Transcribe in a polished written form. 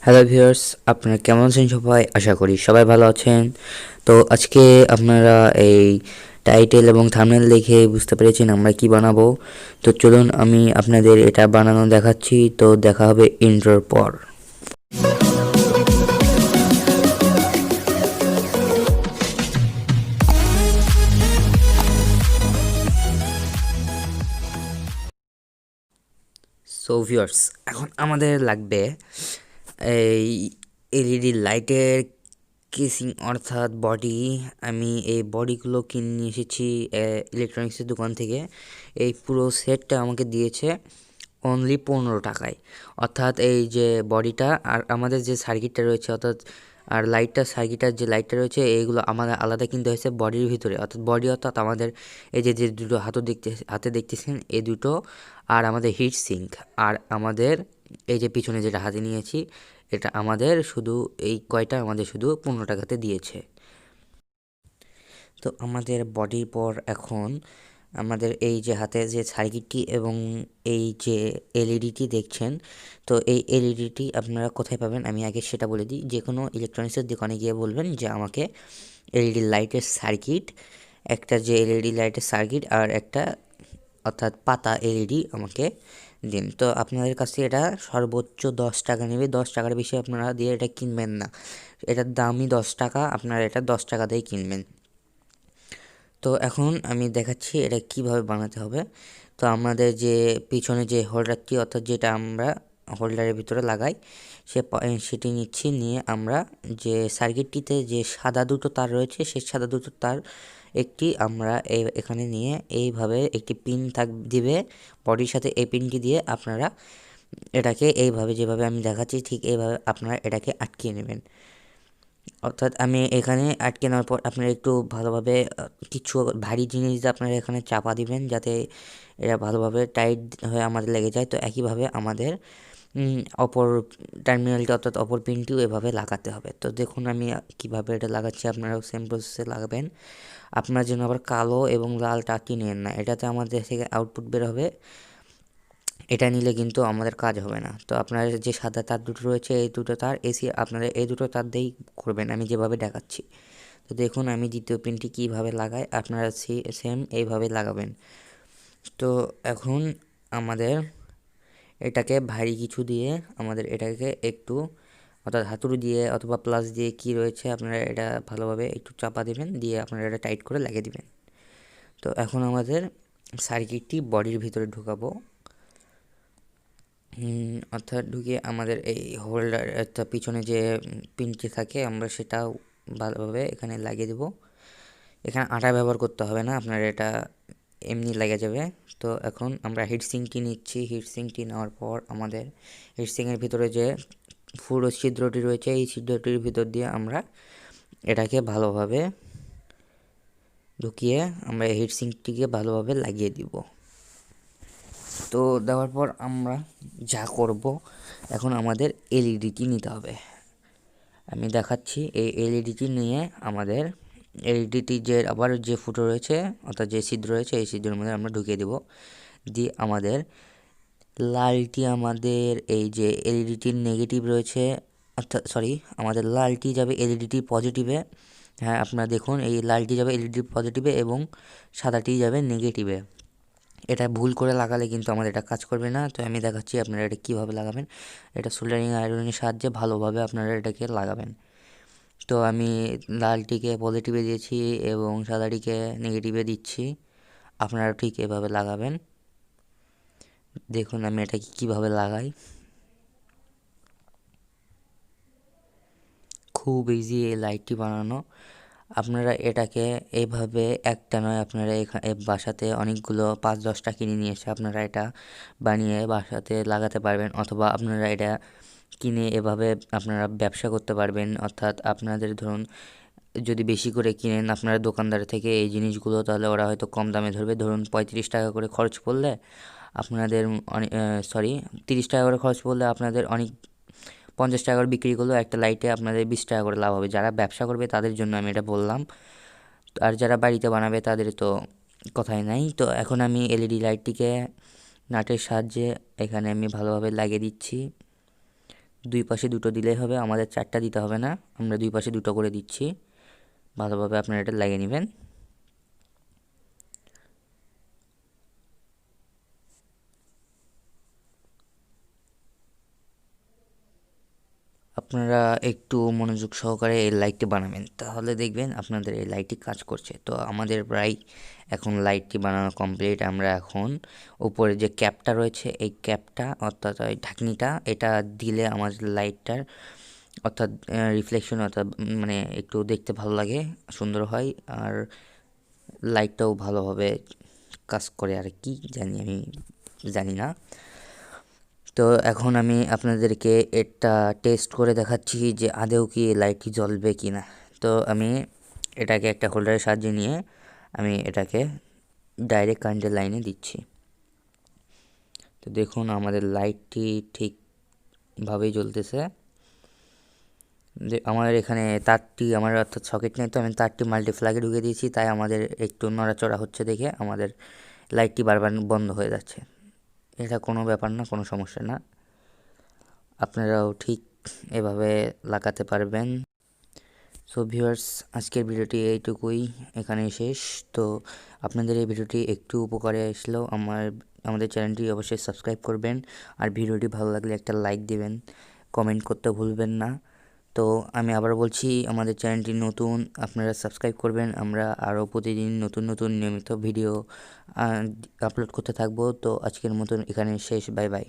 Hello viewers, আপনারা কেমন আছেন? সবাই আশা করি সবাই ভালো আছেন। তো আজকে আপনারা এই টাইটেল এবং থাম্বনেল দেখে বুঝতে পেরেছেন আমরা কি বানাবো। তো চলুন আমি আপনাদের এটা বানানো দেখাচ্ছি। তো দেখা হবে ইন্ট্রোর পর। সো ভিউয়ার্স, এখন আমাদের লাগবে এই এলইডি লাইটের কেসিং অর্থাৎ বডি। আমি এই বডিগুলো কিনে নিয়ে এসেছি ইলেকট্রনিক্সের দোকান থেকে। এই পুরো সেটটা আমাকে দিয়েছে অনলি 15 টাকায়। অর্থাৎ এই যে বডিটা আর আমাদের যে সার্কিটটা রয়েছে, অর্থাৎ আর লাইটটা, সার্কিটার যে লাইটটা রয়েছে, এইগুলো আমাদের আলাদা কিনতে হয়েছে বডির ভিতরে। অর্থাৎ বডি অর্থাৎ আমাদের এই যে যে দুটো হাতে দেখতেছেন এই দুটো, আর আমাদের হিট সিঙ্ক, আর আমাদের এই যে পিছনে যেটা হাতে নিয়েছি, এটা আমাদের শুধু এই কয়টা আমাদের শুধু 15 টাকাতে দিয়েছে। তো আমাদের বডির পর এখন আমাদের এই যে হাতে যে সার্কিটটি এবং এই যে এলইডিটি দেখছেন, তো এই এলইডিটি আপনারা কোথায় পাবেন আমি আগে সেটা বলে দিই। যে কোনো ইলেকট্রনিক্সের দোকানে গিয়ে বলবেন যে আমাকে এলইডি লাইটের সার্কিট, একটা যে এলইডি লাইটের সার্কিট আর একটা অর্থাৎ পাতা এলইডি আমাকে দিন। তো আপনাদের কাছে এটা সর্বোচ্চ 10 টাকা নেবে। 10 টাকার বেশি আপনারা দিয়ে এটা কিনবেন না। এটার দামই 10 টাকা, আপনারা এটা 10 টাকা দিয়ে কিনবেন। তো এখন আমি দেখাচ্ছি এটা কিভাবে বানাতে হবে। তো আমাদের যে পিছনে যে হোল্ডারটি, অর্থাৎ যেটা আমরা হোল্ডারের ভিতরে লাগাই, সেটি নিচ্ছি। নিয়ে আমরা যে সার্কিটটিতে যে সাদা দুটো তার রয়েছে, সেই সাদা দুটো তার একটি আমরা এখানে নিয়ে এইভাবে একটি পিন দিবে বডির সাথে। এই পিনটি দিয়ে আপনারা এটাকে এইভাবে, যেভাবে আমি দেখাচ্ছি ঠিক এইভাবে আপনারা এটাকে আটকিয়ে নেবেন। অর্থাৎ আমি এখানে আটকে নেওয়ার পর আপনারা একটু ভালোভাবে কিছু ভারী জিনিস দিয়ে আপনারা এখানে চাপা দিবেন, যাতে এটা ভালোভাবে টাইট হয়ে আমাদের লেগে যায়। তো একইভাবে আমাদের অপর টার্মিনালটি অর্থাৎ অপর পিনটিও এভাবে লাগাতে হবে। তো দেখুন আমি কিভাবে এটা লাগাচ্ছি, আপনারাও সেম প্রসেসে লাগাবেন। আপনার জন্য আবার কালো এবং লাল তারটি নেন না, এটাতে আমাদের থেকে আউটপুট বের হবে। এটা নিলে কিন্তু আমাদের কাজ হবে না। তো আপনার যে সাদা তার দুটো রয়েছে, এই দুটো তার এসি আপনারা এই দুটো তার দিয়েই করবেন আমি যেভাবে দেখাচ্ছি। তো দেখুন আমি দ্বিতীয় পিনটি কীভাবে লাগাই, আপনারা সেম এইভাবে লাগাবেন। তো এখন আমাদের এটাকে ভারী কিছু দিয়ে আমাদের এটাকে একটু, অর্থাৎ হাতুড়ি দিয়ে অথবা প্লাস দিয়ে কি রয়েছে, আপনারা এটা ভালোভাবে একটু চাপা দেবেন, দিয়ে আপনারা এটা টাইট করে লাগিয়ে দিবেন। তো এখন আমাদের সার্কিটটি বডির ভিতরে ঢুকাবো। অর্থাৎ ঢুকিয়ে আমাদের এই হোল্ডার অর্থাৎ পিছনে যে পিনটি থাকে আমরা সেটাও ভালোভাবে এখানে লাগিয়ে দেব। এখানে আটা ব্যবহার করতে হবে না, আপনার এটা এমনি লেগে যাবে। তো এখন আমরা হিটসিঙ্কটি নিচ্ছি। হিটসিঙ্কটি নেওয়ার পর আমাদের হিটসিঙ্কের ভিতরে যে পুরো ছিদ্রটি রয়েছে, এই ছিদ্রটির ভিতর দিয়ে আমরা এটাকে ভালোভাবে ঢুকিয়ে আমরা হিটসিঙ্কটিকে ভালোভাবে লাগিয়ে দিব। তো দেওয়ার পর আমরা যা করব, এখন আমাদের এলইডিটি নিতে হবে। আমি দেখাচ্ছি এই এলইডিটি নিয়ে আমাদের এলইডিটি যে আবার যে ফুটো রয়েছে অর্থাৎ যে ছিদ্র রয়েছে, এই ছিদ্রের মধ্যে আমরা ঢুকিয়ে দেব। দিয়ে আমাদের লালটি, আমাদের এই যে এলইডিটির নেগেটিভ রয়েছে, অর্থাৎ সরি, আমাদের লালটি যাবে এলইডিটির পজিটিভে। হ্যাঁ, আপনারা দেখুন এই লালটি যাবে এলইডির পজিটিভে এবং সাদাটি যাবে নেগেটিভে। এটা ভুল করে লাগালে কিন্তু আমাদের এটা কাজ করবে না। তো আমি দেখাচ্ছি আপনারা এটা কীভাবে লাগাবেন। এটা সোল্ডারিং আয়রনের সাহায্যে ভালোভাবে আপনারা এটাকে লাগাবেন। তো আমি লালটিকে পজিটিভে দিয়েছি এবং সাদাটিকে নেগেটিভে দিচ্ছি। আপনারা ঠিক এভাবে লাগাবেন। দেখুন আমি এটাকে কীভাবে লাগাই। খুব ইজি এই লাইটটি বানানো। আপনারা এটাকে এইভাবে একটা নয়, আপনারা বাসাতে অনেকগুলো 5-10টা কিনে নিয়ে এসে আপনারা এটা বানিয়ে বাসাতে লাগাতে পারবেন, অথবা আপনারা এটা কিনে এভাবে আপনারা ব্যবসা করতে পারবেন। অর্থাৎ আপনাদের ধরুন যদি বেশি করে কিনেন আপনারা দোকানদার থেকে এই জিনিসগুলো, তাহলে ওরা হয়তো কম দামে ধরবে। ধরুন 35 টাকা করে খরচ পড়লে আপনাদের অনেক, সরি 30 টাকা করে খরচ পড়লে আপনাদের অনেক 50 টাকা করে বিক্রি করলেও একটা লাইটে আপনাদের 20 টাকা করে লাভ হবে। যারা ব্যবসা করবে তাদের জন্য আমি এটা বললাম, আর যারা বাড়িতে বানাবে তাদের তো কথাই নাই। তো এখন আমি এলইডি লাইটটিকে নাটের সাহায্যে এখানে আমি ভালোভাবে লাগিয়ে দিচ্ছি। দুই পাশে দুটো দিলেই হবে, আমাদের 4টা দিতে হবে না, আমরা দুই পাশে দুটো করে দিচ্ছি। ভালোভাবে আপনারা এটা লাগিয়ে নেবেন। আপনারা একটু মনোযোগ সহকারে এই লাইটটি বানাবেন, তাহলে দেখবেন আপনাদের এই লাইটটি কাজ করছে। তো আমাদের প্রায় এখন লাইটটি বানানো কমপ্লিট। আমরা এখন উপরে যে ক্যাপটা রয়েছে, এই ক্যাপটা অর্থাৎ ওই ঢাকনিটা, এটা দিলে আমাদের লাইটটার অর্থাৎ রিফ্লেকশন অর্থাৎ মানে একটু দেখতে ভালো লাগে, সুন্দর হয়, আর লাইটটাও ভালোভাবে কাজ করে আর কি, আমি জানি না। তো এখন আমি আপনাদেরকে এটা টেস্ট করে দেখাচ্ছি যে আদৌ কি লাইটটি জ্বলবে কি না। তো আমি এটাকে একটা হোল্ডারের সাহায্যে নিয়ে আমি এটাকে ডাইরেক্ট কারেন্টের লাইনে দিচ্ছি। তো দেখুন আমাদের লাইটটি ঠিকভাবেই জ্বলতেছে। আমাদের এখানে তারটি আমার অর্থাৎ সকেট নেই, তো আমি তারটি মাল্টিপ্লাগে ঢুকে দিয়েছি, তাই আমাদের একটু নড়াচড়া হচ্ছে দেখে আমাদের লাইটটি বারবার বন্ধ হয়ে যাচ্ছে। এটা কোনো ব্যাপার না, কোনো সমস্যা না, আপনারাও ঠিক এভাবে লাগাতে পারবেন। সো ভিউয়ার্স, আজকের ভিডিওটি এইটুকুই, এখানেই শেষ। তো আপনাদের এই ভিডিওটি একটু উপকারে আসলেও আমাদের চ্যানেলটি অবশ্যই সাবস্ক্রাইব করবেন, আর ভিডিওটি ভালো লাগলে একটা লাইক দিবেন, কমেন্ট করতে ভুলবেন না। তো আমি আবার বলছি, আমাদের চ্যানেলটি নতুন, আপনারা সাবস্ক্রাইব করবেন। আমরা আরও প্রতিদিন নতুন নতুন নিয়মিত ভিডিও আপলোড করতে থাকবো। তো আজকের মতন এখানে শেষ, বাই বাই।